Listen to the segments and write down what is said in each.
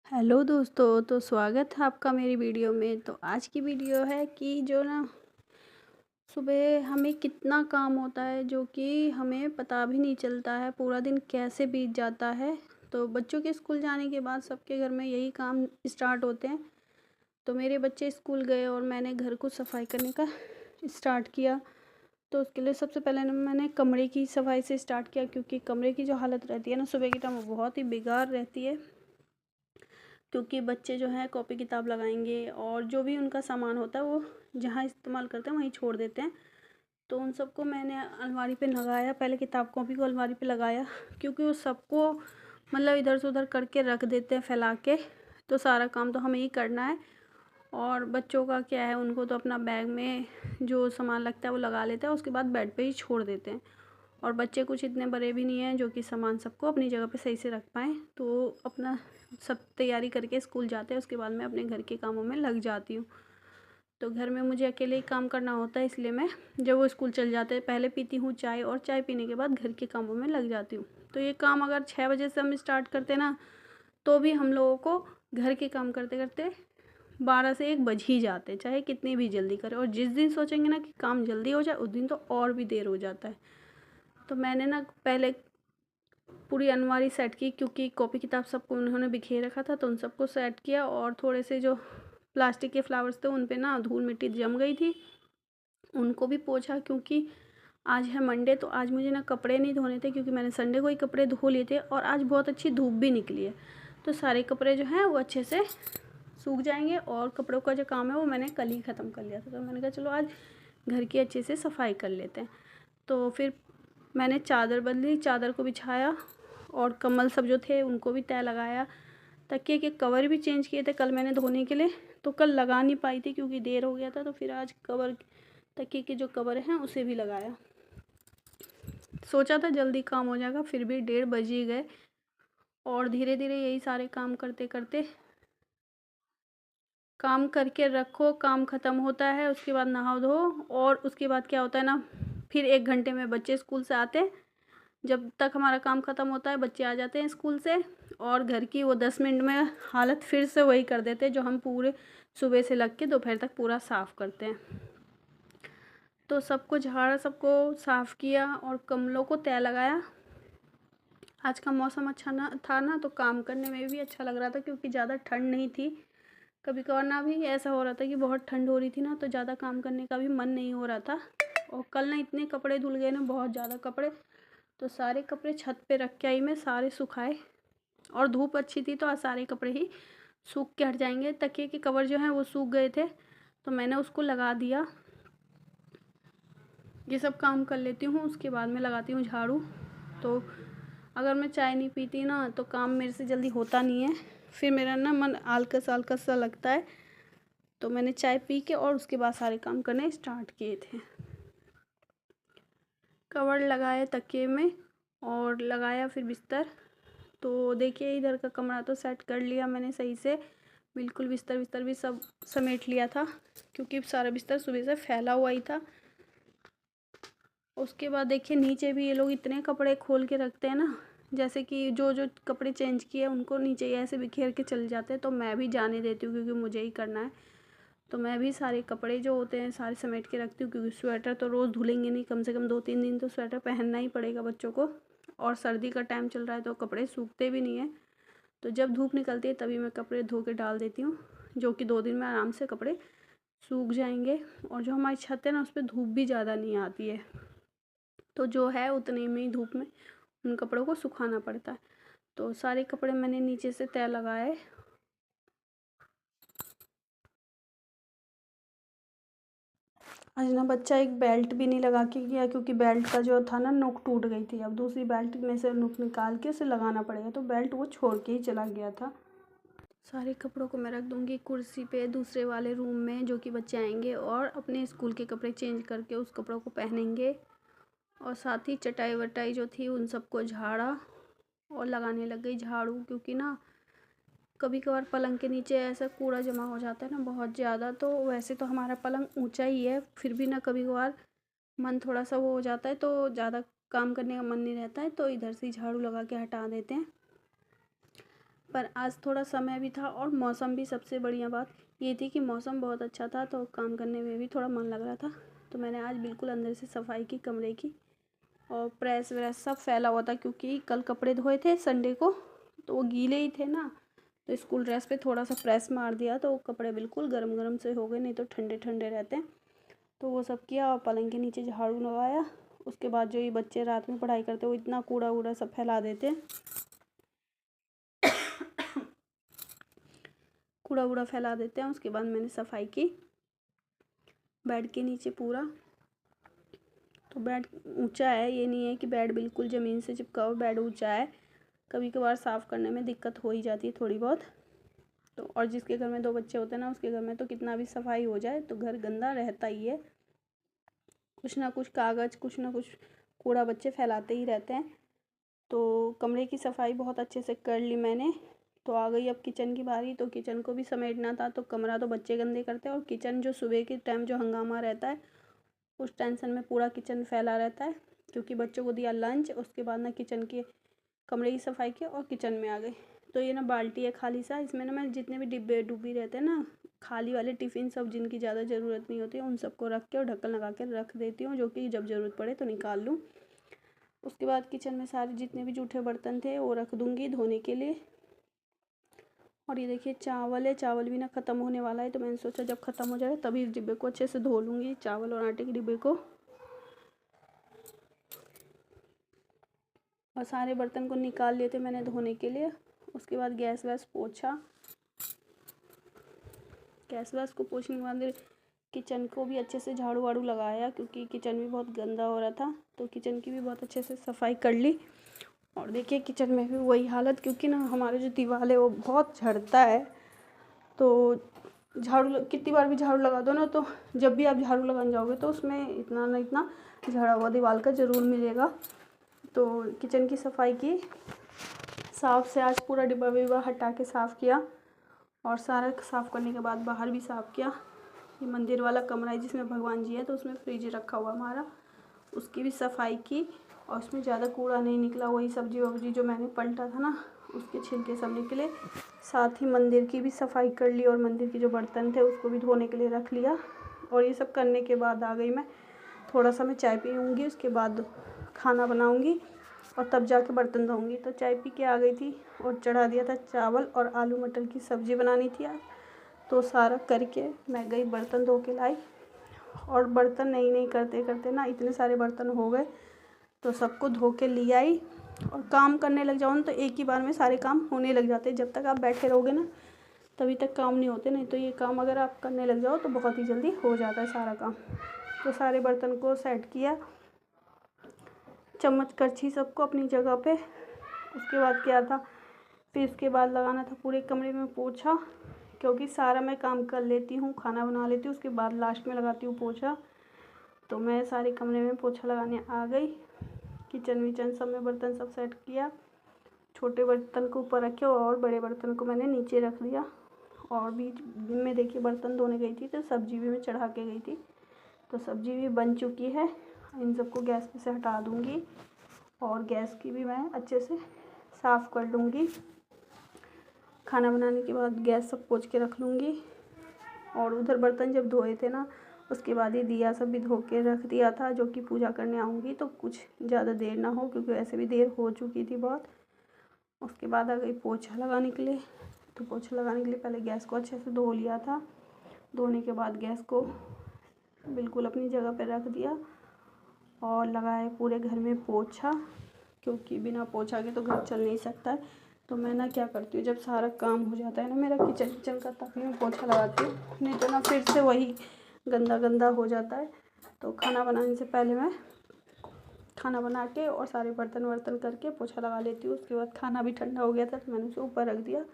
Hello दोस्तों, तो स्वागत है आपका मेरी वीडियो में। तो आज की वीडियो है कि जो ना सुबह हमें कितना काम होता है जो कि हमें पता भी नहीं चलता है, पूरा दिन कैसे बीत जाता है। तो बच्चों के स्कूल जाने के बाद सबके घर में यही काम स्टार्ट होते हैं। तो मेरे बच्चे स्कूल गए और मैंने घर को सफाई करने का स्टार्ट किया। तो उसके लिए सबसे पहले ना मैंने कमरे की सफाई से स्टार्ट किया, क्योंकि कमरे की जो हालत रहती है ना सुबह के टाइम वो बहुत ही बेकार रहती है। क्योंकि बच्चे जो हैं कॉपी किताब लगाएंगे और जो भी उनका सामान होता है वो जहाँ इस्तेमाल करते हैं वहीं छोड़ देते हैं। तो उन सबको मैंने अलमारी पे लगाया, पहले किताब कॉपी को अलमारी पे लगाया, क्योंकि वो सबको मतलब इधर से उधर करके रख देते हैं फैला के। तो सारा काम तो हमें ही करना है। और बच्चों का क्या है, उनको तो अपना बैग में जो सामान लगता है वो लगा लेते हैं, उसके बाद बेड पे ही छोड़ देते हैं। और बच्चे कुछ इतने बड़े भी नहीं हैं जो कि सामान सबको अपनी जगह पे सही से रख पाएँ। तो अपना सब तैयारी करके स्कूल जाते हैं, उसके बाद मैं अपने घर के कामों में लग जाती हूँ। तो घर में मुझे अकेले ही काम करना होता है, इसलिए मैं जब वो स्कूल चल जाते हैं पहले पीती हूँ चाय, और चाय पीने के बाद घर के कामों में लग जाती हूँ। तो ये काम अगर 6 बजे से हम स्टार्ट करते ना, तो भी हम लोगों को घर के काम करते करते 12 से 1 बज ही जाते हैं, चाहे कितनी भी जल्दी करें। और जिस दिन सोचेंगे ना कि काम जल्दी हो जाए, उस दिन तो और भी देर हो जाता है। तो मैंने ना पहले पूरी अलमारी सेट की, क्योंकि कॉपी किताब सबको उन्होंने बिखेर रखा था, तो उन सबको सेट किया। और थोड़े से जो प्लास्टिक के फ्लावर्स थे उन पे ना धूल मिट्टी जम गई थी, उनको भी पोंछा। क्योंकि आज है मंडे, तो आज मुझे ना कपड़े नहीं धोने थे, क्योंकि मैंने संडे को ही कपड़े धो लिए थे। और आज बहुत अच्छी धूप भी निकली है, तो सारे कपड़े जो हैं वो अच्छे से सूख जाएंगे। और कपड़ों का जो काम है वो मैंने कल ही ख़त्म कर लिया था। तो मैंने कहा चलो आज घर की अच्छे से सफाई कर लेते हैं। तो फिर मैंने चादर बदली, चादर को बिछाया और कंबल सब जो थे उनको भी तय लगाया। तकिए के कवर भी चेंज किए थे कल मैंने धोने के लिए, तो कल लगा नहीं पाई थी क्योंकि देर हो गया था। तो फिर आज कवर, तकिए के जो कवर हैं उसे भी लगाया। सोचा था जल्दी काम हो जाएगा, फिर भी 1:30 बज ही गए। और धीरे धीरे यही सारे काम करते करते, काम करके रखो, काम ख़त्म होता है, उसके बाद नहाओ धो। और उसके बाद क्या होता है ना, फिर 1 घंटे में बच्चे स्कूल से आते हैं। जब तक हमारा काम ख़त्म होता है बच्चे आ जाते हैं स्कूल से, और घर की वो 10 मिनट में हालत फिर से वही कर देते हैं जो हम पूरे सुबह से लग के दोपहर तक पूरा साफ़ करते हैं। तो सबको झाड़ा, सबको साफ़ किया और गमलों को तय लगाया। आज का मौसम अच्छा ना था ना, तो काम करने में भी अच्छा लग रहा था, क्योंकि ज़्यादा ठंड नहीं थी। कभी कभार ना भी ऐसा हो रहा था कि बहुत ठंड हो रही थी ना, तो ज़्यादा काम करने का भी मन नहीं हो रहा था। और कल ना इतने कपड़े धुल गए ना, बहुत ज़्यादा कपड़े। तो सारे कपड़े छत पे रख के आई मैं, सारे सुखाए। और धूप अच्छी थी तो आज सारे कपड़े ही सूख के हट जाएंगे। तकिए के कवर जो हैं वो सूख गए थे, तो मैंने उसको लगा दिया। ये सब काम कर लेती हूँ, उसके बाद में लगाती हूँ झाड़ू। तो अगर मैं चाय नहीं पीती ना, तो काम मेरे से जल्दी होता नहीं है। फिर मेरा ना मन आलकस आलकस सा लगता है। तो मैंने चाय पी के और उसके बाद सारे काम करने स्टार्ट किए थे। कवर लगाए तकिए में और लगाया फिर बिस्तर। तो देखिए इधर का कमरा तो सेट कर लिया मैंने सही से, बिल्कुल बिस्तर बिस्तर भी सब समेट लिया था, क्योंकि सारा बिस्तर सुबह से फैला हुआ ही था। उसके बाद देखिए नीचे भी ये लोग इतने कपड़े खोल के रखते हैं ना, जैसे कि जो जो कपड़े चेंज किए उनको नीचे ही ऐसे बिखेर के चले जाते हैं। तो मैं भी जाने देती हूँ, क्योंकि मुझे ही करना है। तो मैं भी सारे कपड़े जो होते हैं सारे समेट के रखती हूँ, क्योंकि स्वेटर तो रोज़ धुलेंगे नहीं, कम से कम 2-3 दिन तो स्वेटर पहनना ही पड़ेगा बच्चों को। और सर्दी का टाइम चल रहा है तो कपड़े सूखते भी नहीं हैं। तो जब धूप निकलती है तभी मैं कपड़े धो के डाल देती हूँ, जो कि 2 दिन में आराम से कपड़े सूख जाएंगे। और जो हमारी छत है ना उस पर धूप भी ज़्यादा नहीं आती है, तो जो है उतने में ही धूप में उन कपड़ों को सुखाना पड़ता है। तो सारे कपड़े मैंने नीचे से तय लगाए। आज ना बच्चा एक बेल्ट भी नहीं लगा के गया, क्योंकि बेल्ट का जो था ना नोक टूट गई थी। अब दूसरी बेल्ट में से नोक निकाल के उसे लगाना पड़ेगा, तो बेल्ट वो छोड़ के ही चला गया था। सारे कपड़ों को मैं रख दूँगी कुर्सी पे दूसरे वाले रूम में, जो कि बच्चे आएंगे और अपने स्कूल के कपड़े चेंज करके उस कपड़ों को पहनेंगे। और साथ ही चटाई वटाई जो थी उन सबको झाड़ा और लगाने लग गई झाड़ू, क्योंकि ना कभी कभार पलंग के नीचे ऐसा कूड़ा जमा हो जाता है ना बहुत ज़्यादा। तो वैसे तो हमारा पलंग ऊंचा ही है, फिर भी ना कभी कभार मन थोड़ा सा वो हो जाता है, तो ज़्यादा काम करने का मन नहीं रहता है, तो इधर से झाड़ू लगा के हटा देते हैं। पर आज थोड़ा समय भी था और मौसम भी, सबसे बढ़िया बात ये थी कि मौसम बहुत अच्छा था तो काम करने में भी थोड़ा मन लग रहा था। तो मैंने आज बिल्कुल अंदर से सफाई की कमरे की, और प्रेस व्रेस सब फैला हुआ था क्योंकि कल कपड़े धोए थे संडे को, तो वो गीले ही थे ना, तो स्कूल ड्रेस पे थोड़ा सा प्रेस मार दिया तो कपड़े बिल्कुल गरम गरम से हो गए, नहीं तो ठंडे ठंडे रहते हैं। तो वो सब किया और पलंग के नीचे झाड़ू लगाया। उसके बाद जो ये बच्चे रात में पढ़ाई करते हैं वो इतना कूड़ा वूड़ा सब फैला देते हैं, कूड़ा वूड़ा फैला देते हैं। उसके बाद मैंने सफाई की बेड के नीचे पूरा। तो बेड ऊंचा है, ये नहीं है कि बेड बिल्कुल ज़मीन से चिपका हुआ, बेड ऊंचा है, कभी कभार साफ़ करने में दिक्कत हो ही जाती है थोड़ी बहुत। तो और जिसके घर में 2 बच्चे होते हैं ना, उसके घर में तो कितना भी सफाई हो जाए तो घर गंदा रहता ही है, कुछ ना कुछ कागज़, कुछ ना कुछ कूड़ा बच्चे फैलाते ही रहते हैं। तो कमरे की सफाई बहुत अच्छे से कर ली मैंने। तो आ गई अब किचन की बारी। तो किचन को भी समेटना था, तो कमरा तो बच्चे गंदे करते हैं, और किचन जो सुबह के टाइम जो हंगामा रहता है उस टेंशन में पूरा किचन फैला रहता है, क्योंकि बच्चों को दिया लंच, उसके बाद ना किचन के कमरे की सफाई की और किचन में आ गई। तो ये ना बाल्टी है खाली सा, इसमें ना मैं जितने भी डिब्बे डुब्बी रहते हैं ना, खाली वाले टिफ़िन सब जिनकी ज़्यादा ज़रूरत नहीं होती है, उन सबको रख के और ढक्कन लगा के रख देती हूँ, जो कि जब ज़रूरत पड़े तो निकाल लूँ। उसके बाद किचन में सारे जितने भी जूठे बर्तन थे वो रख दूँगी धोने के लिए। और ये देखिए चावल है, चावल भी ना ख़त्म होने वाला है, तो मैंने सोचा जब ख़त्म हो जाए तभी इस डिब्बे को अच्छे से धो लूँगी, चावल और आटे के डिब्बे को। और सारे बर्तन को निकाल लिए थे मैंने धोने के लिए। उसके बाद गैस वैस पोछा, गैस वैस को पोछने के बाद किचन को भी अच्छे से झाड़ू वाड़ू लगाया, क्योंकि किचन भी बहुत गंदा हो रहा था, तो किचन की भी बहुत अच्छे से सफाई कर ली। और देखिए किचन में भी वही हालत, क्योंकि ना हमारे जो दीवार है वो बहुत झड़ता है, तो झाड़ू कितनी बार भी झाड़ू लगा दो ना, तो जब भी आप झाड़ू लगाने जाओगे तो उसमें इतना ना इतना झड़ा हुआ दीवार का ज़रूर मिलेगा। तो किचन की सफाई की, साफ से आज पूरा डिब्बा विब्बा हटा के साफ़ किया, और सारा साफ़ करने के बाद बाहर भी साफ़ किया। ये मंदिर वाला कमरा है जिसमें भगवान जी है, तो उसमें फ्रिज रखा हुआ हमारा, उसकी भी सफाई की, और उसमें ज़्यादा कूड़ा नहीं निकला, वही सब्जी वब्जी जो मैंने पलटा था ना उसके छिलके सब निकले। साथ ही मंदिर की भी सफाई कर ली, और मंदिर के जो बर्तन थे उसको भी धोने के लिए रख लिया। और ये सब करने के बाद आ गई मैं, थोड़ा सा मैं चाय पीऊँगी, उसके बाद खाना बनाऊँगी और तब जाके बर्तन धोऊँगी। तो चाय पी के आ गई थी और चढ़ा दिया था चावल, और आलू मटर की सब्ज़ी बनानी थी आज। तो सारा करके मैं गई बर्तन धो के लाई, और बर्तन नहीं करते करते ना इतने सारे बर्तन हो गए, तो सबको धो के ले आई। और काम करने लग जाओ ना तो एक ही बार में सारे काम होने लग जाते हैं, जब तक आप बैठे रहोगे ना तभी तक काम नहीं होते, नहीं तो ये काम अगर आप करने लग जाओ तो बहुत ही जल्दी हो जाता है सारा काम। तो सारे बर्तन को सेट किया, चम्मच करछी सबको अपनी जगह पे। उसके बाद क्या था, फिर उसके बाद लगाना था पूरे कमरे में पोछा, क्योंकि सारा मैं काम कर लेती हूँ, खाना बना लेती हूँ, उसके बाद लास्ट में लगाती हूँ पोछा। तो मैं सारे कमरे में पोछा लगाने आ गई। किचन विचन सब में बर्तन सब सेट किया, छोटे बर्तन को ऊपर रखे और बड़े बर्तन को मैंने नीचे रख दिया। और बीच में देखिए बर्तन धोने गई थी तो सब्ज़ी भी मैं चढ़ा के गई थी, तो सब्ज़ी भी बन चुकी है। इन सबको गैस पे से हटा दूँगी, और गैस की भी मैं अच्छे से साफ़ कर लूँगी। खाना बनाने के बाद गैस सब पोंछ के रख लूँगी। और उधर बर्तन जब धोए थे ना उसके बाद ये दिया सब भी धो के रख दिया था, जो कि पूजा करने आऊँगी तो कुछ ज़्यादा देर ना हो, क्योंकि वैसे भी देर हो चुकी थी बहुत। उसके बाद आ गई पोछा लगाने के लिए। तो पोछा लगाने के लिए पहले गैस को अच्छे से धो लिया था, धोने के बाद गैस को बिल्कुल अपनी जगह पर रख दिया और लगाया पूरे घर में पोछा, क्योंकि बिना पोछा के तो घर चल नहीं सकता है। तो मैं ना क्या करती हूँ, जब सारा काम हो जाता है ना मेरा किचन का, तभी मैं पोछा लगाती हूँ, नहीं तो ना फिर से वही गंदा गंदा हो जाता है। तो खाना बनाने से पहले मैं खाना बना के और सारे बर्तन वर्तन करके पोछा लगा लेती हूँ। उसके बाद खाना भी ठंडा हो गया था तो मैंने उसे ऊपर रख दिया,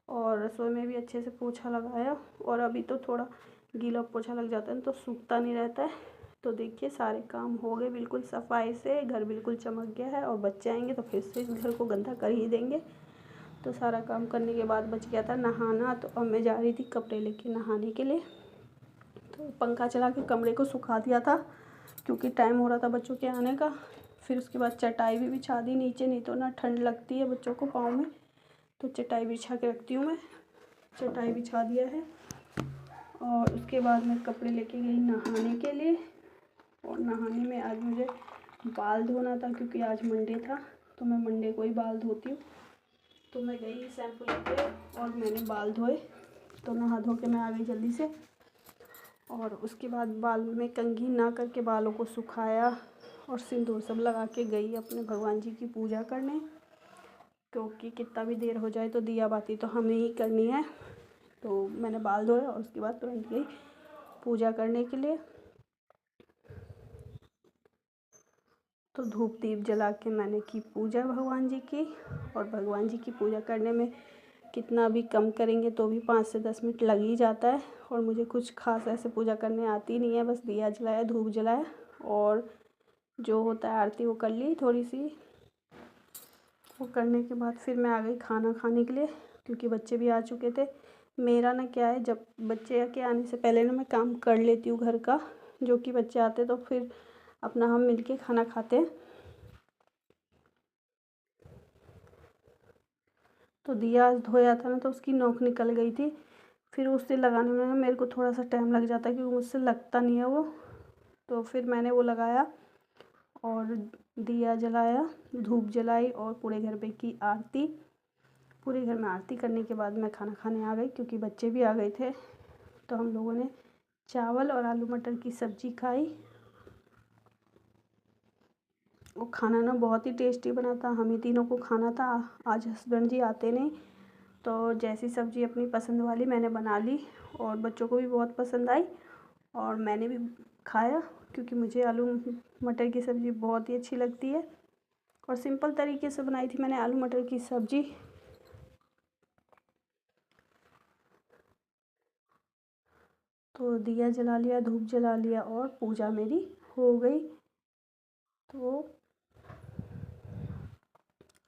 और रसोई में भी अच्छे से पोछा लगाया। और अभी तो थोड़ा गीला पोछा लग जाता है तो सूखता नहीं रहता है। तो देखिए सारे काम हो गए बिल्कुल सफाई से, घर बिल्कुल चमक गया है, और बच्चे आएंगे तो फिर से इस घर को गंदा कर ही देंगे। तो सारा काम करने के बाद बच गया था नहाना, तो अब मैं जा रही थी कपड़े लेके नहाने के लिए। तो पंखा चला के कमरे को सुखा दिया था, क्योंकि टाइम हो रहा था बच्चों के आने का। फिर उसके बाद चटाई भी बिछा दी नीचे, नहीं तो ना ठंड लगती है बच्चों को पाँव में, तो चटाई बिछा के रखती हूँ। मैं चटाई बिछा दिया है और उसके बाद मैं कपड़े लेके गई नहाने के लिए। और नहाने में आज मुझे बाल धोना था क्योंकि आज मंडे था, तो मैं मंडे को ही बाल धोती हूँ। तो मैं गई शैम्पू लेके और मैंने बाल धोए। तो नहा धो के मैं आ गई जल्दी से और उसके बाद बाल में कंघी ना करके बालों को सुखाया और सिंदूर सब लगा के गई अपने भगवान जी की पूजा करने, क्योंकि कितना भी देर हो जाए तो दिया बाती तो हमें ही करनी है। तो मैंने बाल धोए और उसके बाद तुरंत गई पूजा करने के लिए। तो धूप दीप जला के मैंने की पूजा भगवान जी की। और भगवान जी की पूजा करने में कितना भी कम करेंगे तो भी 5 से 10 मिनट लग ही जाता है। और मुझे कुछ खास ऐसे पूजा करने आती नहीं है, बस दिया जलाया, धूप जलाया और जो होता है आरती वो कर ली थोड़ी सी। वो करने के बाद फिर मैं आ गई खाना खाने के लिए, क्योंकि बच्चे भी आ चुके थे। मेरा ना क्या है, जब बच्चे के आने से पहले ना मैं काम कर लेती हूँ घर का, जो कि बच्चे आते तो फिर अपना हम मिलके खाना खाते हैं। तो दिया धोया था ना, तो उसकी नोक निकल गई थी। फिर उसे लगाने में मेरे को थोड़ा सा टाइम लग जाता है क्योंकि मुझसे लगता नहीं है वो। तो फिर मैंने वो लगाया और दिया जलाया, धूप जलाई और पूरे घर पे की आरती। पूरे घर में आरती करने के बाद मैं खाना खाने आ गई, क्योंकि बच्चे भी आ गए थे। तो हम लोगों ने चावल और आलू मटर की सब्ज़ी खाई। वो खाना ना बहुत ही टेस्टी बना था, हम ही तीनों को खाना था। आज हस्बैंड जी आते नहीं, तो जैसी सब्ज़ी अपनी पसंद वाली मैंने बना ली और बच्चों को भी बहुत पसंद आई और मैंने भी खाया, क्योंकि मुझे आलू मटर की सब्ज़ी बहुत ही अच्छी लगती है। और सिंपल तरीके से बनाई थी मैंने आलू मटर की सब्ज़ी। तो दिया जला लिया, धूप जला लिया और पूजा मेरी हो गई। तो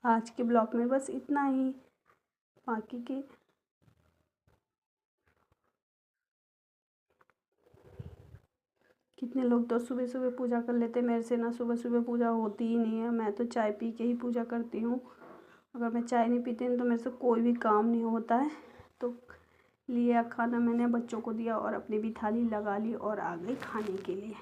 आज के ब्लॉग में बस इतना ही। बाकी के कितने लोग तो सुबह सुबह पूजा कर लेते, मेरे से ना सुबह सुबह पूजा होती ही नहीं है। मैं तो चाय पी के ही पूजा करती हूँ। अगर मैं चाय नहीं पीती हूँ तो मेरे से कोई भी काम नहीं होता है। तो लिया खाना मैंने, बच्चों को दिया और अपनी भी थाली लगा ली और आ गई खाने के लिए।